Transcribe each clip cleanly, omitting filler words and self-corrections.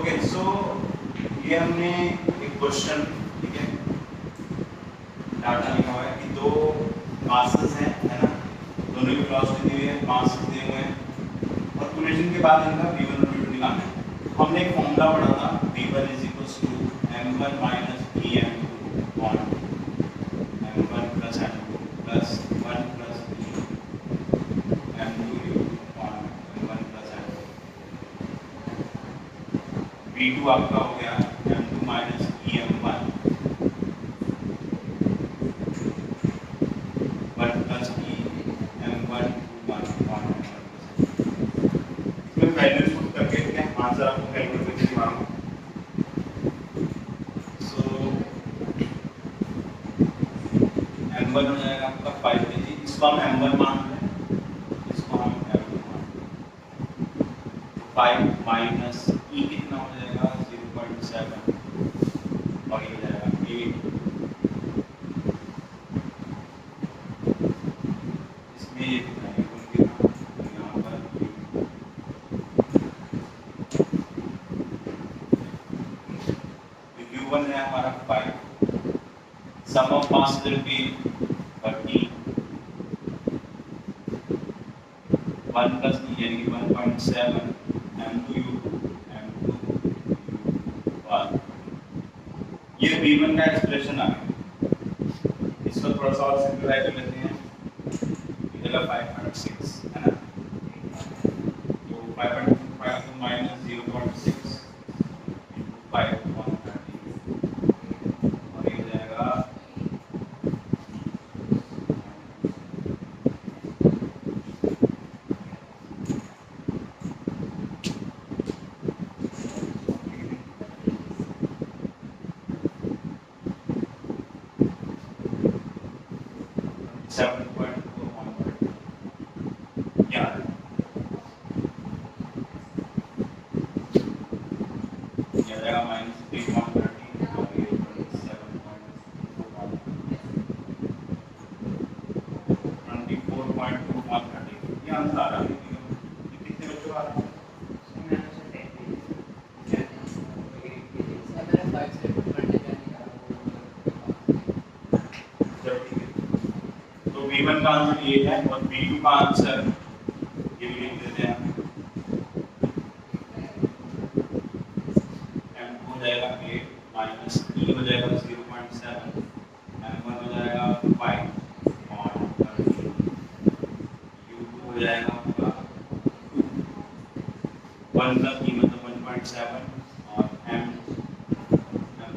Okay so ये हमने एक क्वेश्चन, ठीक है, डाटा लिखा हुआ है कि दो मासेस हैं, है ना, दोनों की वेलोसिटी दी हुई है, मास दिए हुए हैं और कोलिजन के बाद इनका v1 और v2 निकालना है। हमने एक फॉर्मूला पढ़ा था v1 m1 vm2 on m1 plus m2 plus 1 plus m2u on m1 plus m2। v2 आपका हो गया m2 minus em1 1 plus em1 1 इसमें वैल्यूज पुट करके क्या आंसर आपको कैलकुलेट करके दिखाऊंगा। सो m1 हो जाएगा आपका 5 kg, इसको हम m1 मान लें, इसको हम m2 मान लें। 5 माइनस e कितना हो जाएगा 0.7 और ये हो जाएगा 8। इसमें ये कितना है उनके यहाँ पर u1 है हमारा 5, sum of mass will be 30, 1 plus e यानी कि 1.7 m2u m2u1। ये v1 का एक्सप्रेशन आ गया। इसको थोड़ा सा और सिंपलीफाई कर लेते हैं, इधर 5.6 है ना, तो 5.5 माइनस 0.6 5 और ये हो जाएगा 7.4 यार ये जाएगा माइनस 3.30 और ये 24.2130 ये आंसर आ रहा है। कितने बच्चों आ रहा है? तो v1 का आंसर ये है और v2 का आंसर ये भी लिख देते हैं। m2 हो जाएगा 8 माइनस e हो जाएगा 0.7 m1 हो जाएगा 5 और u2 हो जाएगा आपका 1 प्लस e मतलब 1.7 और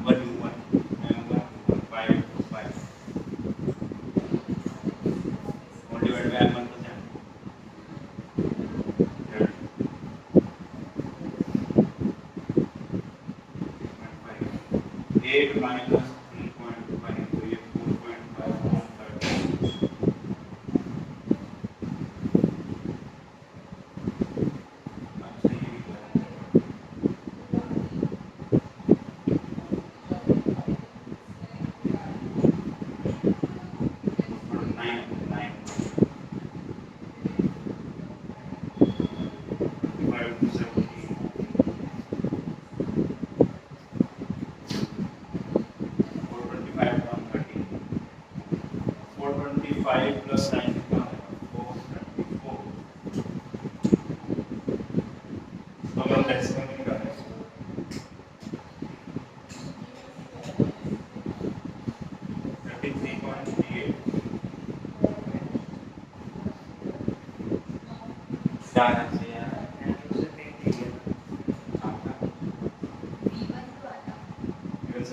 m1 u1 m1 5 और divide by m1 plus m 8 minus 3.5 तो ये 4.5 और 30 अच्छा ये plus 9 कितना होगा 434। तो हम डेसिमल में निकालें 33.38 क्या है से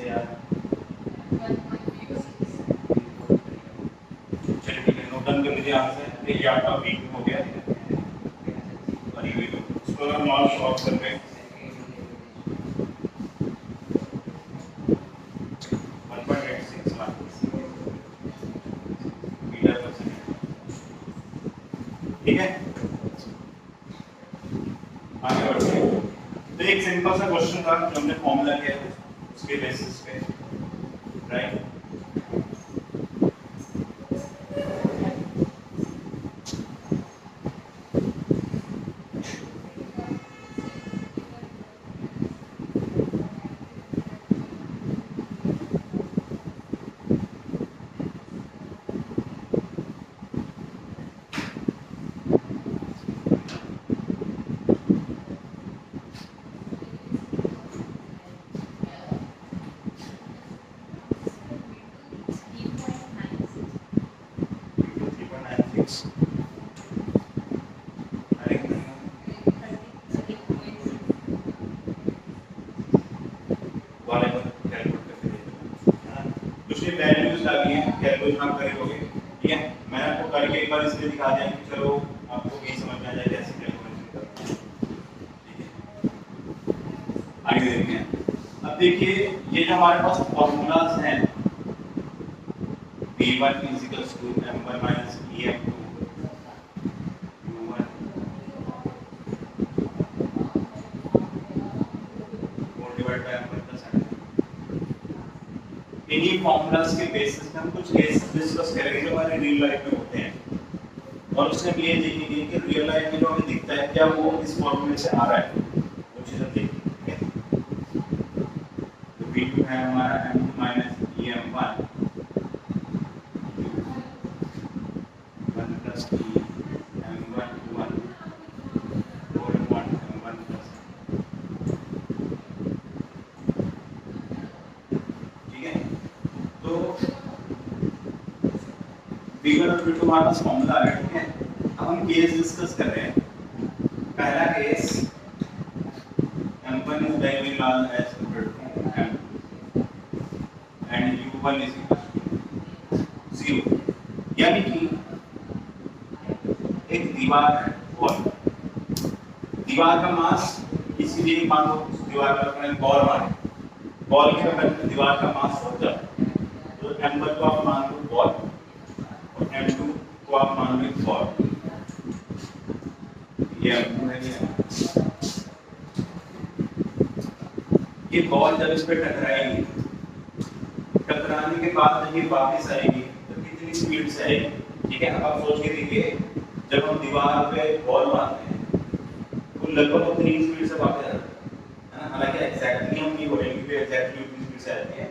यार चलिए ठीक है, नोट डाउन कर लीजिए आंसर। ये आपका v2 हो गया और ये v2 इसको हम नॉन शॉर्ट कर रहे हैं 1.86 मीटर पर सेकंड, ठीक है। आगे बढ़ते हैं। तो एक सिंपल सा क्वेश्चन था जो हमने फॉर्मूला किया है उसके बेसिस पे, राइट। कैलकुलेशन आप करेंगे, ठीक है। मैंने आपको करके एक बार इसलिए दिखा दिया कि चलो आपको यही समझ में आ जाए कैसे कैलकुलेशन करते हैं, ठीक है। आगे देखते हैं। अब देखिए ये जो हमारे पास फॉर्मूलाज हैं, v1 = m1 - em2 u1 divide by m1 + m2। इन्हीं फॉर्मूलाज के बेसिस पे हम कुछ केसेस डिस्कस करेंगे जो हमारे रियल लाइफ में होते हैं, और उसमें भी ये देखिए कि रियल लाइफ में जो हमें दिखता है क्या वो इस फॉर्मूले से आ रहा है, वो चीज़ हम देखिए, ठीक है। तो v2 है हमारा m2 - em1 1 + em1 1 4 m1 + ठीक है। तो v1 और v2 हमारे पास फॉर्मूला आ गया, ठीक है। अब हम केस डिस्कस कर रहे हैं। पहला case m1 is very large as compared to m2 and u1 is equal to 0, यानी कि एक दीवार है, दीवार का मास, इसीलिए मान लो दीवार का अपने बॉल मारे, बॉल के अगर दीवार का मास होता है तो m1 को आप मान लो बॉल और m2 को आप मान लो बॉल, ये m2 है, ये बॉल जब इस पे टकराएगी, टकराने के बाद जब ये वापस आएगी तो कितनी स्पीड से आएगी, ठीक है। अब आप सोच के देखिए जब हम दीवार पे बॉल मारते हैं तो लगभग उतनी स्पीड से वापस आता है ना, हालांकि एग्जैक्टली हम नहीं बोलेंगे कि एग्जैक्टली उतनी स्पीड से आती है,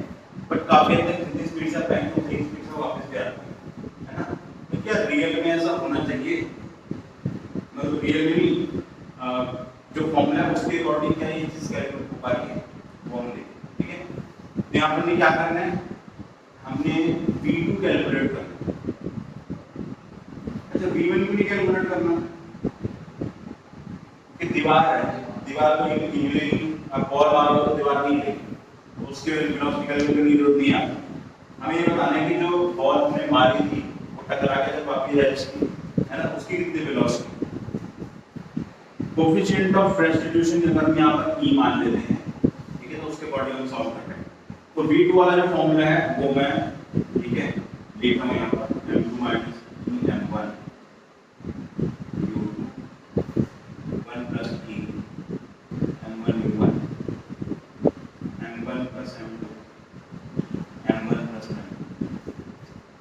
बट काफी हद तक जितनी स्पीड से आएंगे उतनी स्पीड से वापस भी आती है ना। तो क्या रियल में ऐसा होना चाहिए, मतलब रियली जो फॉर्मूला है उसके अकॉर्डिंग क्या ये चीज कैलकुलेट हो पा रही है, वो हम देखें, ठीक है। तो यहाँ पर क्या करना है, हमने v2 कैलकुलेट करना है। अच्छा v1 भी कैलकुलेट करना कि दीवार है, दीवार को इमीडिएटली आप बॉल मारो तो दीवार नहीं हिलेगी, उसके वेलोसिटी कैलकुलेट करने की जरूरत नहीं है। हमें ये बताना है कि जो बॉल हमने मारी थी वो टकरा के जब वापस आई है ना, उसकी कितनी वेलोसिटी। कोएफिशिएंट ऑफ रेस्टिट्यूशन अगर हम यहाँ पर e मान लेते हैं, ठीक है, तो उसके अकॉर्डिंग हम सॉल्व कर रहे हैं। तो v2 वाला जो फॉर्मूला है वो मैं, ठीक है, लिख रहा हूँ यहाँ पर m2 - em1 u2 1 + e m1 u1 m1 + m2 m1 + m2,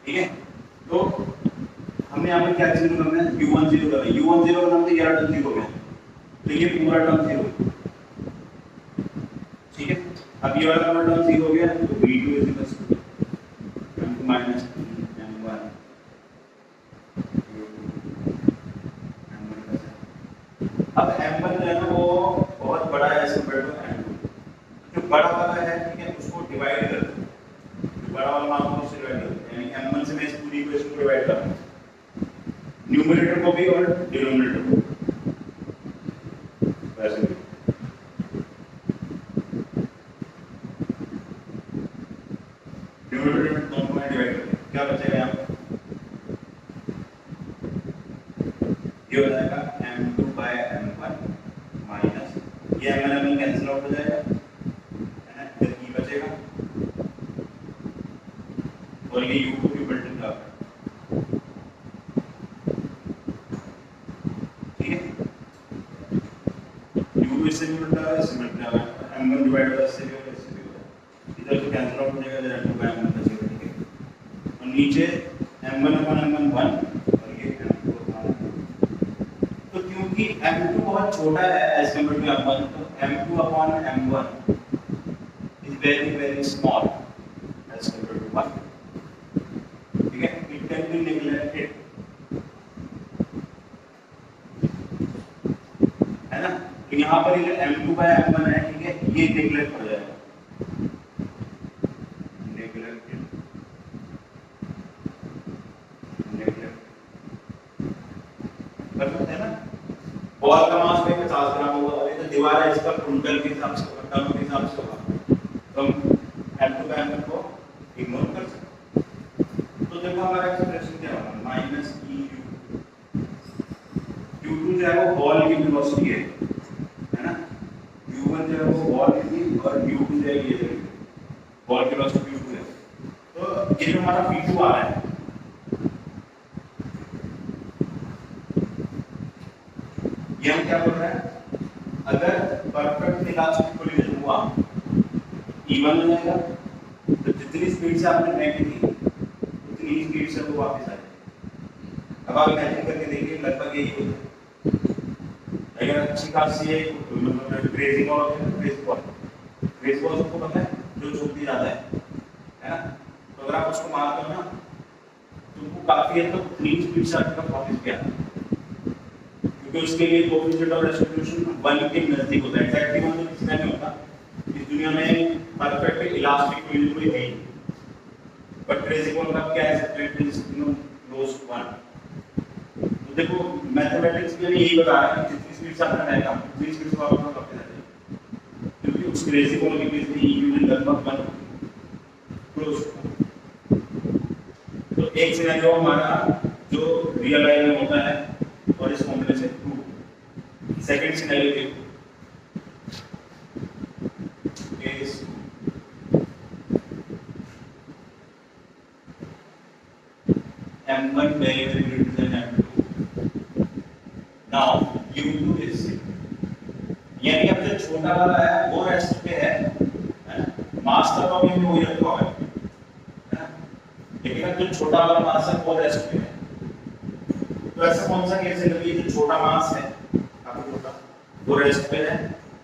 ठीक है। तो हमने यहाँ पर क्या चीज करना है, u1 0 करना है, u1 0 करना मतलब ये टर्म 0 हो गया, तो ये पूरा टर्म 0, ठीक है। अब ये वाला टर्म 0 हो गया, तो v2 = m2 - em1 अब m1 जो है ना वो बहुत बड़ा है एज कंपेयर टू m2, जो बड़ा वाला है, ठीक है, उसको डिवाइड कर दो, जो बड़ा वाला मान लो उससे डिवाइड कर दो, यानी m1 से मैं इस पूरी इक्वेशन को डिवाइड कर दूं, न्यूमरेटर को भी और डिनोमिनेटर को वैसे भी। न्यूमरेटर में दोनों में डिवाइड कर दो, क्या बचेगा यहाँ पर, ये हो जाएगा m2 / m1 माइनस ये m1 कैंसिल आउट हो जाएगा, है ना, इधर e बचेगा और ये u को भी मल्टीप्लाई, ठीक है। u इससे भी मल्टीप्लाई है, इससे मल्टीप्लाई है, m1 डिवाइड बाय इससे भी होगा, इससे भी होगा, इधर तो कैंसिल आउट हो जाएगा, m2 / m1 बचेगा, ठीक है। और नीचे m1 / m1 1 और ये m2 / तो क्योंकि m2 बहुत छोटा है एज कंपेयर टू m1, तो m2 / m1 is very small as compared to 1, ठीक है। It can be neglected, है ना। तो यहाँ पर ये m2 / m1 है, ठीक है, ये नेग्लेक्ट हो जाएगा, नेग्लेक्टेड, कर सकते हैं ना। बॉल का मास 50 ग्राम होगा, अभी तो दीवार है इसका कुंटल के हिसाब से होगा, टन के हिसाब से होगा, तो हम m2 / m1 को इग्नोर कर सकते हैं, जो है वो बॉल की वेलोसिटी है ना, u1 जो है वो बॉल की और u2 जो है ये बॉल की वेलोसिटी u2 है। तो ये जो हमारा v2 आ रहा है, ये हम क्या बोल रहे हैं, अगर परफेक्ट इलास्टिक कोलिजन हुआ E1 हो जाएगा, तो जितनी स्पीड से आपने फेंकी थी उतनी ही स्पीड से वो वापस आ जाएगा। अब आप इमेजिन करके देखिए, लगभग यही होता है। अगर अच्छी खासी है मतलब ग्रेजिंग और ग्रेस बॉल सबको पता है जो छूटती जाता है ना, तो अगर आप उसको मारते हो ना तो उनको काफी हद तक उतनी स्पीड से आपका वापस भी आता है, क्योंकि उसके लिए कोएफिशिएंट ऑफ रेस्टिट्यूशन 1 के नजदीक होता है। एग्जैक्टली 1 तो किसी का नहीं होता, इस दुनिया में परफेक्ट इलास्टिक कोई कोई है ही, बट क्रेजी बॉल का क्या है, स्प्लिट इज क्लोज टू 1। तो देखो मैथमेटिक्स में यही बता रहा है कि जितनी स्पीड से आपने फेंका उतनी स्पीड से वापस आ जाएगा, क्योंकि उस क्रेजी बॉल के केस में ई लगभग 1 क्लोज टू। तो एक सिनेरियो हमारा जो रियल लाइफ में होता है और इस फॉर्मूले से प्रूव। सेकंड सिनेरियो देखो, case m1 very very greater than m2, now u2 is, यानी अब जो छोटा वाला है वो रेस्ट पे है, मास तो अभी भी वही रखा हुआ है, लेकिन अब जो छोटा वाला मास है वो रेस्ट पे है। तो ऐसा कौन सा केस है कि जो छोटा मास है काफी छोटा वो रेस्ट पे है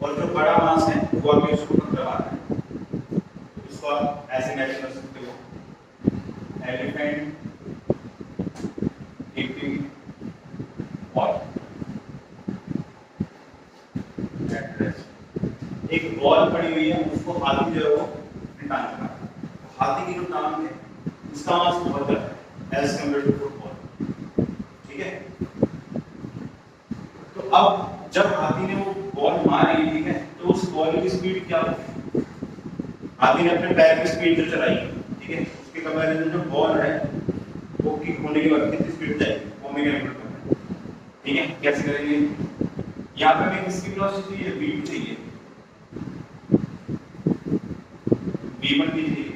और जो बड़ा मास है वो अभी उसको टक्कर रहा है। इसको आप ऐसे इमेजिन कर सकते हो, एलिफेंट ईटिंग बॉल, एक बॉल पड़ी हुई है उसको हाथी जो है वो टांग रहा है, हाथी की जो टांग है उसका मास बहुत ज्यादा है एज कंपेयर टू फुटबॉल, ठीक है। तो अब जब हाथी ने वो बॉल मारी, ठीक है, तो उस बॉल की स्पीड क्या होगी, हाथी ने अपने पैर की स्पीड जो चलाई, ठीक है, उसके कंपैरिजन जो बॉल है वो किक होने के बाद कितनी स्पीड जाएगी वो हमें कैलकुलेट करना है, ठीक है। कैसे करेंगे, यहाँ पे हमें किसकी वेलोसिटी चाहिए, v2 चाहिए, v1 की चाहिए।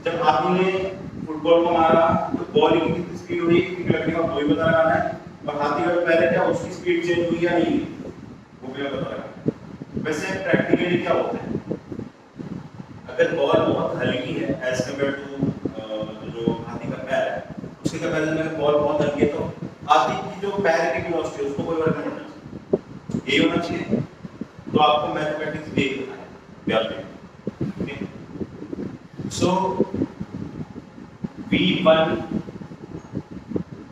जब हाथी ने फुटबॉल को मारा तो बॉल की कितनी स्पीड हुई, किक लगने का वही पता लगाना है, और हाथी का पहले क्या उसकी स्पीड चेंज हुई या नहीं वो भी पता लगाना। वैसे प्रैक्टिकली क्या होता है, अगर बॉल बहुत हल्की है एज कंपेयर टू जो हाथी का पैर है, उसके कंपैरिजन में बॉल बहुत हल्की है, तो हाथी की जो पैर की वेलोसिटी है उसको कोई फर्क नहीं पड़ना, यही होना चाहिए। तो आपको मैथमेटिक्स भी करना है व्यापक, सो v1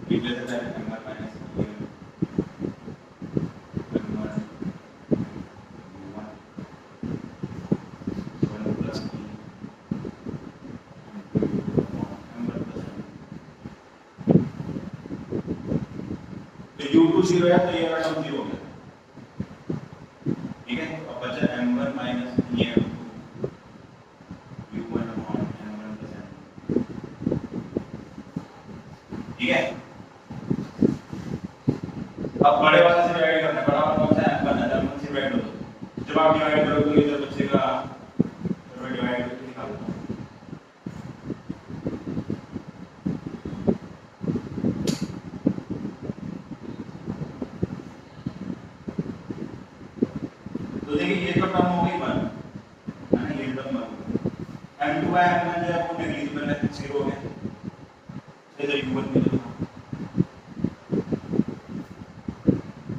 greater than m1 minus m1 1 plus e m1 plus m, तो u2 0 है तो ये वाला टर्म 0 हो गया, ठीक है। अब बचा m1 minus em2 u1 upon m1 plus m, ठीक है। अब बड़े वाले से डिवाइड करना है, बड़ा वाला कौन सा है, m1 है, m1 से डिवाइड कर दो। जब आप डिवाइड करोगे तो इधर बचेगा, तो मैं डिवाइड करके निकाल दूंगा, तो देखिए ये तो टर्म हो गई 1 है ना, ये टर्म 1, m2 बाय m1 जो है वो नेगलिजिबल है, 0 हो गया, इधर u1 भी दो,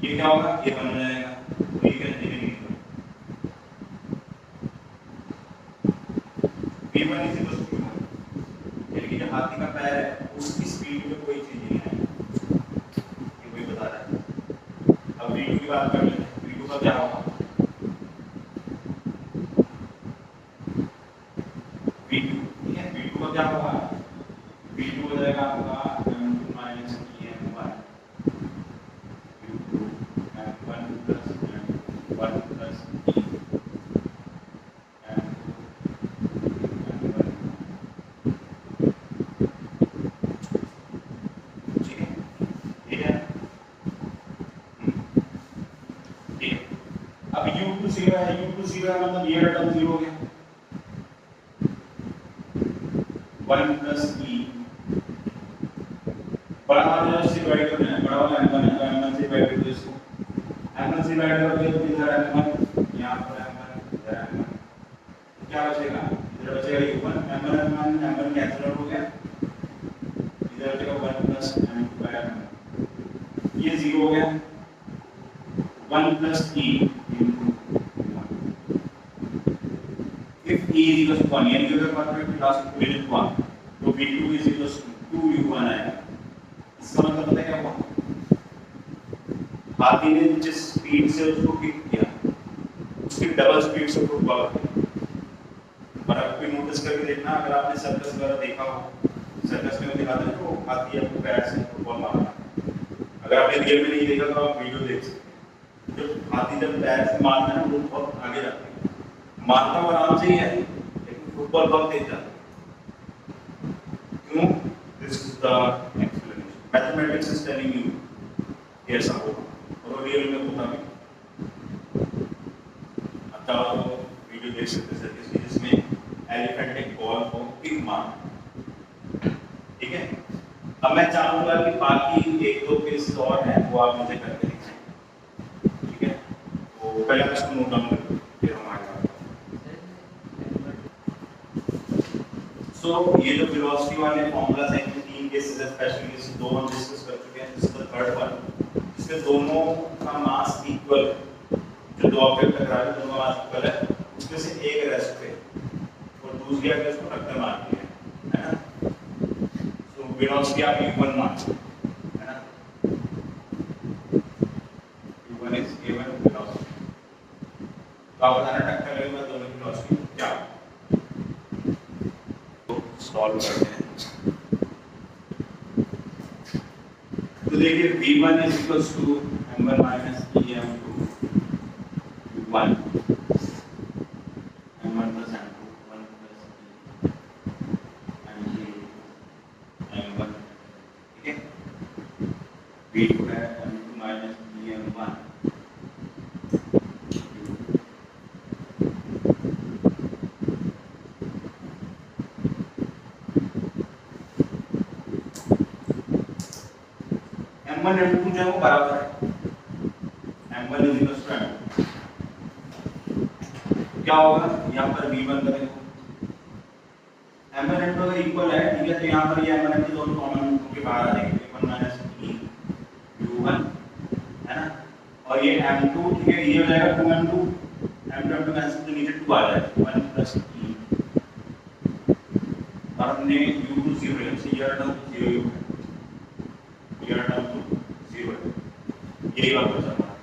ये क्या होगा, ये बन जाएगा, तो ये क्या है, v1 is equal to v1, यानी कि जो हाथी का पैर है उसकी स्पीड में कोई चेंज नहीं आएगा, ये वही बता रहा है। अब v2 की बात कर लेते हैं, v2 का क्या होगा, v2, ठीक है, v2 का क्या होगा, v2 हो जाएगा आपका m2 minus em1 u2 m1 plus m1 plus e m2 m1, ठीक है, ठीक है। अब u2 0 है, u2 0 है मतलब ये टर्म 0 हो गया। 1 प्लस e बड़ा वाला से डिवाइड करना है, बड़ा वाला m1 है तो m1 से डिवाइड कर दो इसको, m1 से डिवाइड कर दिया तो इधर m1 यहाँ पर m1 इधर m1 क्या बचेगा, इधर बचेगा u1 m1 कैंसिल आउट हो गया, इधर बचेगा 1 प्लस m2 बाय m1 ये 0 हो गया। 1 plus e into 1 if e is equals to 1 यानी कि अगर परफेक्ट लास्ट इक्वेशन 1 तो v2 is equals to 2u1 आएगा। इसका मतलब पता है क्या हुआ, हाथी ने जिस स्पीड से उसको किक किया उसकी डबल स्पीड से फुटबॉल किया। पर आप भी नोटिस करके देखना, अगर आपने सर्कस वगैरह देखा हो, सर्कस में दिखाते हैं तो हाथी अपने पैर से फुटबॉल मारता है। अगर आपने रियल में नहीं देखा तो आप वीडियो देख सकते हैं। जब हाथी जब पैर से मारता है वो बहुत आगे जाता है, मारता हुआ आराम से ही है लेकिन फुटबॉल बहुत तेज जाता है। क्यों? This is the explanation, mathematics is telling you कि ऐसा होगा और रियल में होता भी। अच्छा तो वीडियो देख सकते हैं जिसमें एलिफेंट एक बॉल को किक मार, ठीक है। अब मैं चाहूंगा कि बाकी एक दो केसेस और हैं वो आप मुझे करके दिखाएं, ठीक है। तो पहले मैं इसको नोट डाउन कर लूं फिर हम आगे बढ़ते हैं। सो ये जो वेलोसिटी वाले फॉर्मूलाज हैं, ये तीन केसेस है, स्पेशली इस दो हम डिस्कस कर चुके हैं। This is the third one जिसमें दोनों का मास इक्वल है, जो दो ऑब्जेक्ट टकरा रहे हैं दोनों का मास इक्वल है, उसमें से एक रेस्ट पे और दूसरी आगे उसको टक्कर मारती है ना। सो वेलोसिटी आप u1 मान है ना, u1 इज given velocity। तो आप बताना टक्कर लगने के बाद दोनों की वेलोसिटी क्या, तो सॉल्व करते हैं। तो देखिए v1 is equals to m1 minus em2 1 m1 plus m2 1 plus m3 m1, ठीक है। v2 है m2 minus em1 m1 m2 जो है वो बराबर है, m1 is equals to m2, क्या होगा यहाँ पर v1 का देखो m1 m2 अगर इक्वल है, ठीक है, तो यहाँ पर ये m1 m2 दोनों कॉमन होके बाहर आ जाएंगे, 1 minus e u1 है ना, और ये m2, ठीक है, ये हो जाएगा 2m2 m2 कैंसिल तो नीचे 2 आ जाएगा 1 plus e और हमने u2 0 है, इससे ये टर्म 0 ही होगा, ये टर्म तो 0 है, यही बात बचा हमारा।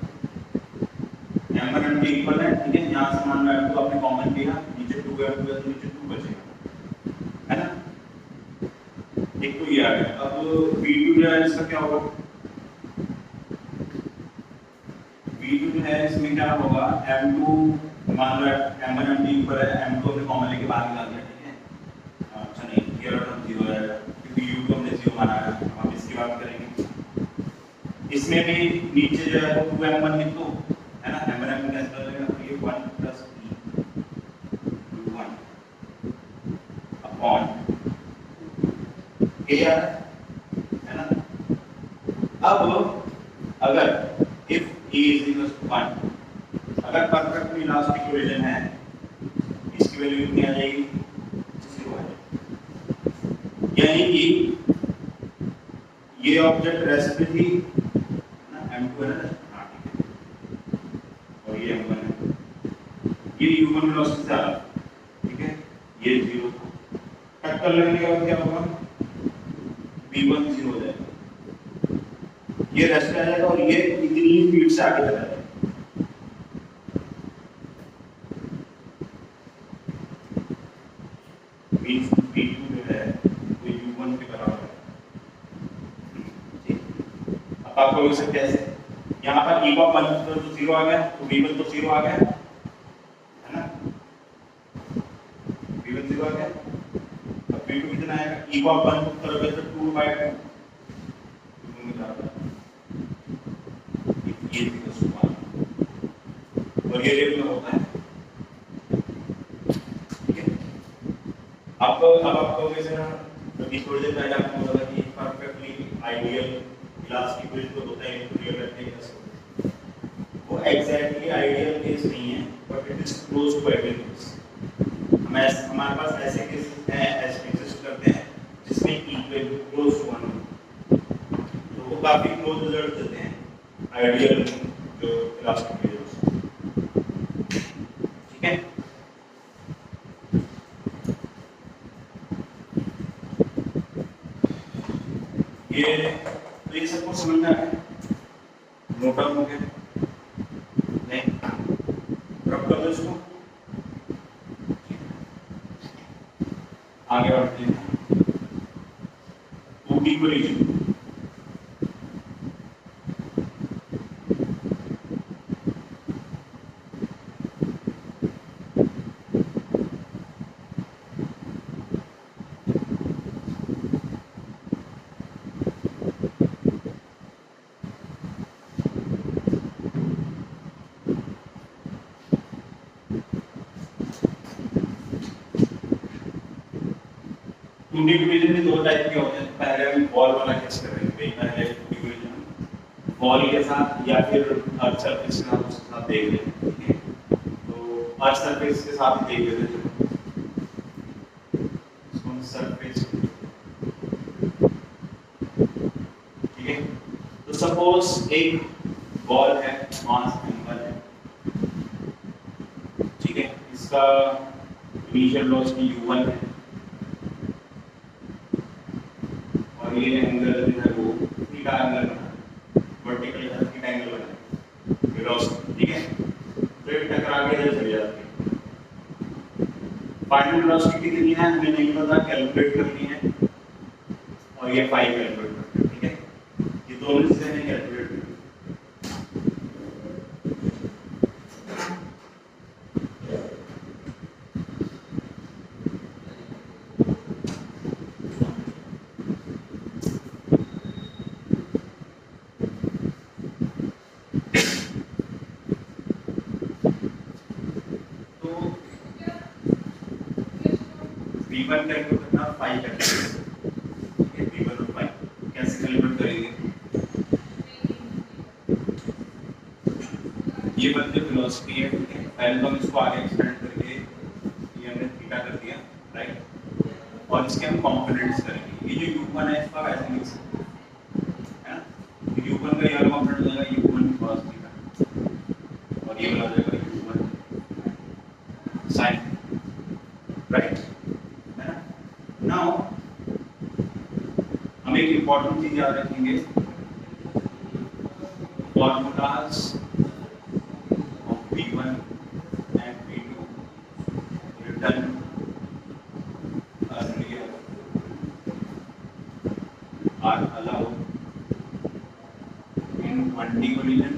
m1 m2 इक्वल है, ठीक है, यहाँ से मान लो m2 आपने कॉमन लिया, नीचे 2 है तो नीचे 2 बचेगा है ना, एक तो ये आ गया। अब v2 जो है इसका क्या होगा, v2 जो है इसमें क्या होगा, m2 मान लो m1 m2 इक्वल है, m2 हमने कॉमन लेके बाहर निकाल दिया, ठीक है। अच्छा नहीं, ये टर्म 0 है क्योंकि u2 हमने 0 माना है, हम इसकी बात करेंगे। इसमें भी नीचे जो है वो 2m1 लिख दो है ना, m1 m2 कैंसिल हो जाएगा, तो ये 1 plus e u1 upon a है ना। अब अगर if e is equals to 1, अगर परफेक्टली लास्ट इक्वेशन है, इसकी वैल्यू कितनी आ जाएगी, 0 है, यानी कि ये ऑब्जेक्ट रेस्ट पे थी ना, m2 है ना, हाँ ठीक है, और ये m1 है, ये u1 वेलोसिटी से आ रहा, ठीक है, ये 0 था, टक्कर लगने के बाद क्या होगा, v1 0 हो जाएगा, ये रेस्ट पे आ जाएगा और ये इतनी स्पीड से आगे चला जाएगा। मींस v2 जो है वो u1 के बराबर है, ठीक। अब आप लोग इसे कैसे, यहाँ पर e का 1 तो 0 आ गया, तो v1 तो 0 आ गया है ना, v1 0 आ गया। अब v2 कितना आएगा, e का 1 तरफ है तो 2 by 2 में बराबर, ये इक्वल टू 1 और ये रिब में होता है, ठीक है। आपको अब आपको जैसे ना अभी थोड़ी देर पहले आपको बोला था कि परफेक्टली आइडियल गिलास की ब्रिज को होता है रियल रेक्टेंगल, वो एग्जैक्टली आइडियल केस नहीं है but it is close to ideal case. हमारे पास ऐसे केसेस हैं, ऐसे एग्जिस्ट करते हैं जिसमें इक्वल क्लोज टू वन, तो वो काफी क्लोज रिजल्ट देते हैं आइडियल जो इलास्टिक मीडियम, ठीक है। ये सबको समझ में आ गया, नोट डाउन हो गया नहीं, रब कर दो इसको, आगे बढ़ते हैं। 2D कोलिजन, डिवीजन में दो टाइप के होते हैं। पहले हम बॉल वाला केस करेंगे, पहले डिवीजन बॉल के साथ या फिर अर्थ सरफेस के साथ देख लेते हैं, तो अर्थ सरफेस के साथ देख लेते हैं, इसको सरफेस, ठीक है। तो सपोज एक बॉल है, मास एंगल है, ठीक है, इसका इनिशियल वेलोसिटी u1 है और ये एंगल जो है वो थीटा एंगल बना, वर्टिकल है, थीटा एंगल बना वेलोसिटी, ठीक है। तो ये टकरा के इधर चली जाती है। फाइनल वेलोसिटी कितनी है हमें नहीं पता, कैलकुलेट करनी है, और ये 5 कैलकुलेट करना है, ठीक है। ये दोनों चीजें हमें कैलकुलेट करनी है। V1 कैलकुलेट करना, 5 कैलकुलेट, V1 और 5 कैसे कैलकुलेट करेंगे? ये बंदे वेलोसिटी है, ठीक है। पहले तो हम इसको आगे एक्सटेंड करके ये हमने थीटा कर दिया, राइट, और इसके हम कंपोनेंट्स करेंगे। ये जो u1 है इसका वैसे लिख सकते हैं, है ना। u1 का ये वाला कंपोनेंट हो जाएगा u1 cos थीटा, और ये वाला हो जाएगा u1 sin, राइट, है ना। नाउ हम एक इंपॉर्टेंट चीज याद रखेंगे, formulas of v1 and v2 written earlier are allowed in 1D collision,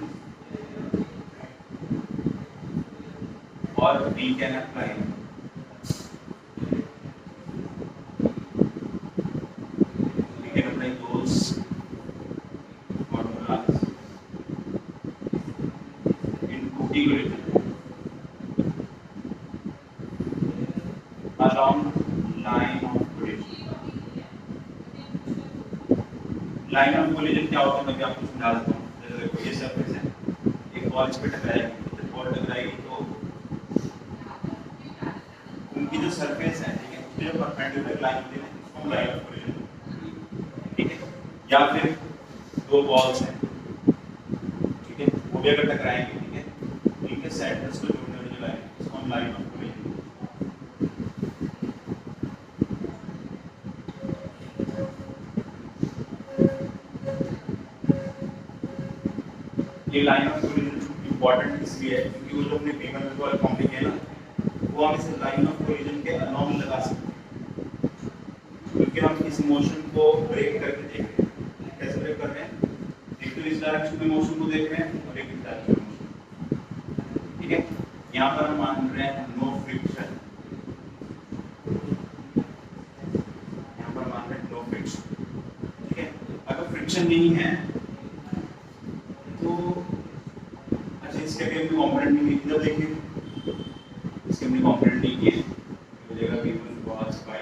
or we can apply those formulas in 2D collision along line of collision. Line of collision क्या होता है मैं भी आपको समझा देता हूँ। जैसे देखो ये सरफेस है, एक बॉल इस पे टकराएगी, जब बॉल टकराएगी तो उनकी जो सरफेस है, ठीक है, उसके जो परपेंडिकुलर लाइन होती है उसको हम लाइन ऑफ कोलिजन, ठीक है। या फिर दो बॉल्स हैं, ठीक है, वो भी अगर टकराएंगे, ठीक है, इनके सेंटर्स को जोड़ने वाली जो लाइन है उसको हम लाइन ऑफ कोलिजन, ये लाइन ऑफ कोलिजन इंपॉर्टेंट इसलिए है क्योंकि वो जो हमने v1 को कॉम्प्लीट किया ना, वो हम इसे लाइन ऑफ कोलिजन के अलोंग लगा सकते हैं, क्योंकि हम इस मोशन को ब्रेक करके देख रहे हैं। कैसे ब्रेक कर रहे हैं? एक तो इस डायरेक्शन में मोशन को देख रहे हैं और एक इस डायरेक्शन में मोशन, ठीक है। यहाँ पर हम मान रहे हैं नो फ्रिक्शन, यहाँ पर मान रहे हैं नो फ्रिक्शन, ठीक है। अगर फ्रिक्शन नहीं है तो अच्छा, इसके भी हमने कंपोनेंट नहीं लिखी, इधर देखिए इसके हमने कंपोनेंट नहीं किए, हो जाएगा v1 cos phi,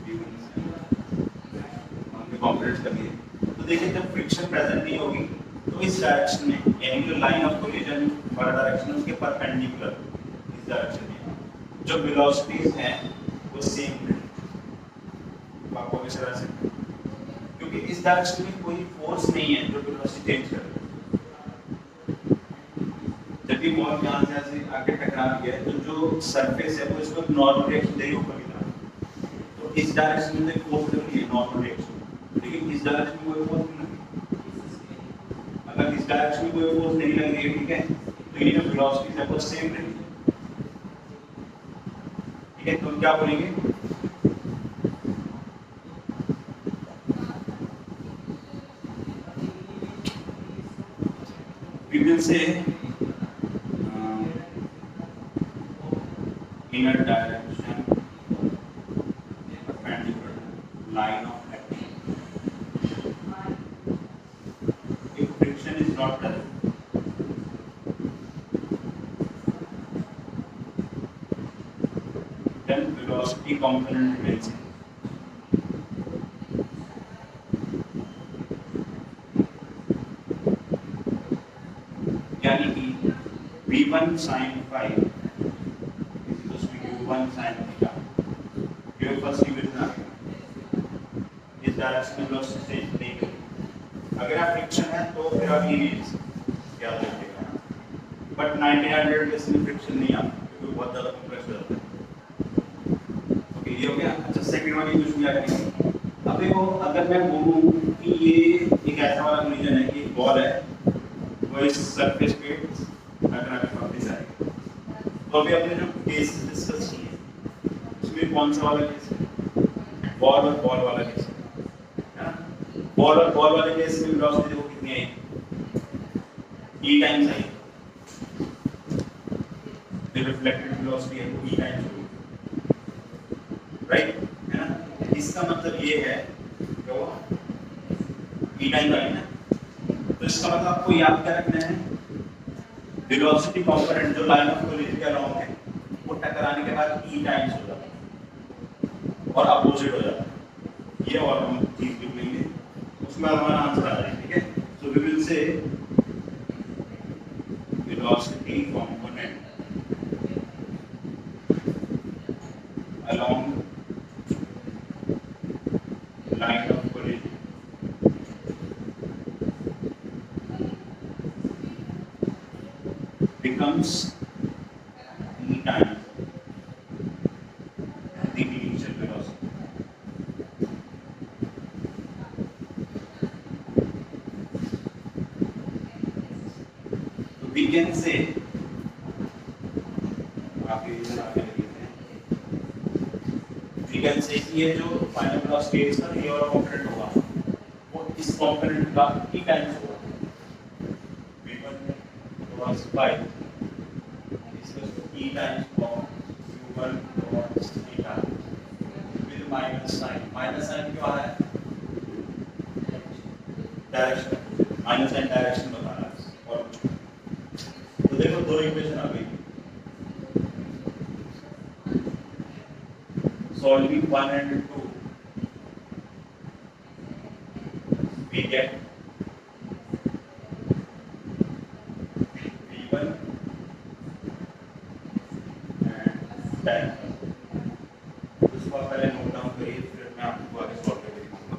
v1 हमने कंपोनेंट्स कर लिए। तो देखिए जब फ्रिक्शन प्रेजेंट नहीं होगी तो इस डायरेक्शन में, यानी जो लाइन ऑफ कोलिजन वाला डायरेक्शन है उसके परपेंडिकुलर इस डायरेक्शन में जो वेलोसिटीज हैं वो सेम आपको किस तरह से, क्योंकि इस डायरेक्शन में कोई फोर्स नहीं है जो वेलोसिटी चेंज करे। जब भी बॉल यहाँ से आगे टकरा गया है तो जो सरफेस है वो इसको नॉर्मल डायरेक्शन देगी ऊपर की तरफ, तो इस डायरेक्शन में फोर्स लगती है नॉर्मल डायरेक्शन, लेकिन इस डायरेक्शन में कोई फोर्स नहीं लगती। अगर इस डायरेक्शन में कोई फोर्स नहीं लग रही है, ठीक है, तो ये जो वेलोसिटी है वो सेम रहेगी, ठीक है। तो हम क्या बोलेंगे, we will say inner direction perpendicular line of action if friction is not present, then velocity component remains same। यानी कि v1 sin phi is equals to u1 sin theta, ये फर्स्ट इक्वेशन आ गया। इस डायरेक्शन में velocity change नहीं करेगी। अगर आप फ्रिक्शन है तो फिर आप ये याद रखिएगा, बट 90-100 में इसमें फ्रिक्शन नहीं आता क्योंकि बहुत ज़्यादा कंप्रेस हो जाता है। ओके, ये हो गया। अच्छा, सेकंड वाली इक्वेशन क्या करेंगे, अब देखो अगर मैं बोलूँ कि ये एक ऐसा वाला कंडीशन है कि एक बॉल है वो इस सरफेस पे टकरा के वापस आएगी, तो अभी अपने जो केस डिस्कस किए उसमें कौन सा वाला केस है, बॉल और बॉल वाला केस है ना। बॉल और बॉल वाले केस में वेलोसिटी देखो कितनी आई, e टाइम्स आई, जो रिफ्लेक्टेड वेलोसिटी है वो e टाइम्स होगी, राइट है ना। इसका मतलब ये है क्या हुआ, e टाइम्स आई ना, तो इसका मतलब आपको याद क्या रखना है, वेलोसिटी कंपोनेंट जो लाइन ऑफ कोलिजन के अलोंग है वो टकराने के बाद e टाइम्स हो जाता है और अपोजिट हो जाता है। ये और हम चीज लिख लेंगे, उसमें हमारा आंसर आ जाएगा, ठीक है। So we will say velocity component along line of collision becomes e times the initial velocity। So we can say, आप इधर आगे लिखते हैं, we can say कि ये जो फाइनल वेलोसिटी है इसका ये वाला कंपोनेंट होगा वो इस कंपोनेंट का e टाइम्स होगा, v1 cos phi e times of u1 cos theta with minus sign। Minus sign क्यों आ रहा है, डायरेक्शन, माइनस साइन डायरेक्शन बता रहा है और तो देखो दो इक्वेशन आ गई, solving 1 and 2 we get v1 time. उसको पहले नोट डाउन करिए, फिर मैं आपको आगे सॉल्व करके दिखाऊंगा।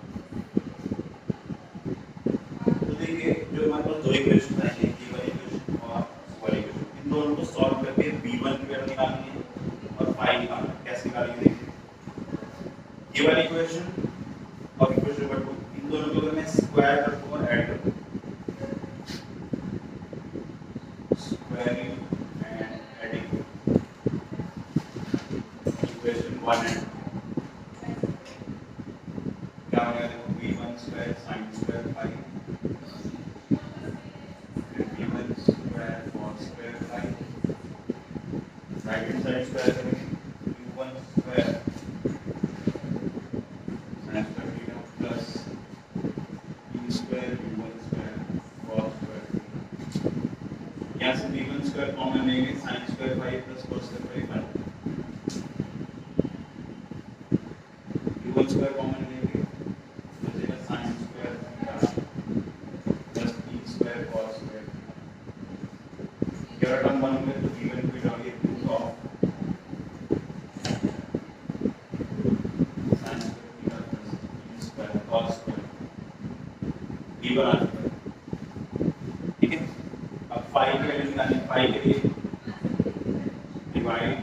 तो देखिए जो हमारे पास दो इक्वेशन है, ये वाली इक्वेशन और वाली इक्वेशन, इन दोनों को सॉल्व करके v1 की वैल्यू निकालनी है और phi निकालना है। कैसे निकालेंगे देखिए, ये वाली इक्वेशन और इक्वेशन नंबर 2, इन दोनों को अगर मैं स्क्वायर कर दूं और ऐड कर दूं, squaring and adding equation 1 and 2 क्या हो गया, देखो v1 square sin square phi, फिर v1 square cos square phi, right hand side square करेंगे u1 square sin square theta plus e square u1 square cos square theta यहाँ से b1 square common लेंगे sin square 5 plus cos square 5 b1 square common लेंगे बचेगा sin square plus b square cos square ये term बन गए तो b1 को डालिए 2 of sin square plus b square cos square b1 आ चुका है। ठीक है, अब फाई के वैल्यू निकालनी, फाई के लिए डिवाइड